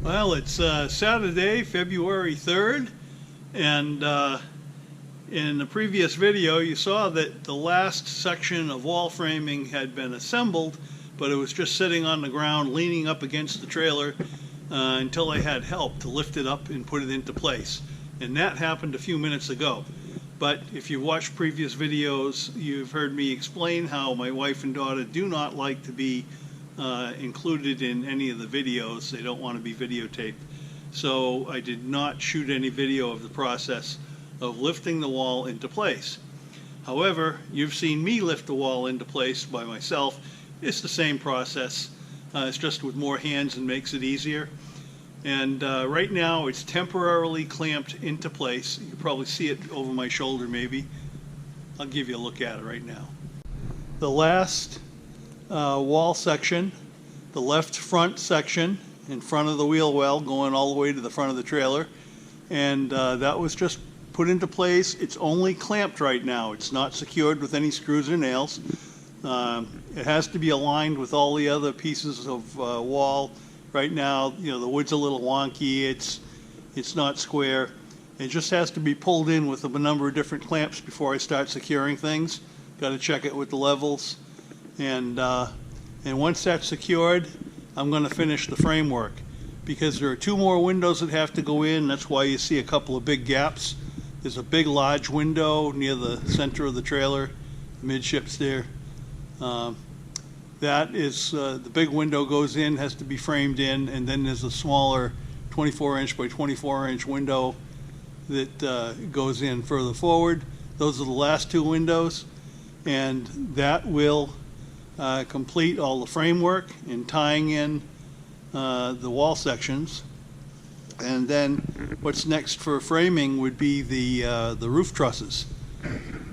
Well, it's Saturday, February 3rd, and in the previous video you saw that the last section of wall framing had been assembled, but it was just sitting on the ground leaning up against the trailer until I had help to lift it up and put it into place. And that happened a few minutes ago. But if you've watched previous videos, you've heard me explain how my wife and daughter do not like to be included in any of the videos. They don't want to be videotaped. So I did not shoot any video of the process of lifting the wall into place. However, you've seen me lift the wall into place by myself. It's the same process. It's just with more hands and makes it easier. And right now it's temporarily clamped into place. You can probably see it over my shoulder maybe. I'll give you a look at it right now. The last wall section, the left front section in front of the wheel well going all the way to the front of the trailer, and that was just put into place. It's only clamped right now. It's not secured with any screws or nails. It has to be aligned with all the other pieces of wall. Right now, you know, the wood's a little wonky. It's not square. It just has to be pulled in with a number of different clamps before I start securing things. Got to check it with the levels. And once that's secured, I'm going to finish the framework, because there are two more windows that have to go in. That's why you see a couple of big gaps. There's a big large window near the center of the trailer, midships there. That is, the big window goes in, has to be framed in, and then there's a smaller 24-inch by 24-inch window that goes in further forward. Those are the last two windows, and that will complete all the framework and tying in the wall sections. And then what's next for framing would be the roof trusses.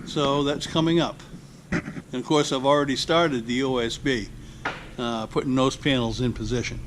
So that's coming up. And of course I've already started the OSB, putting those panels in position.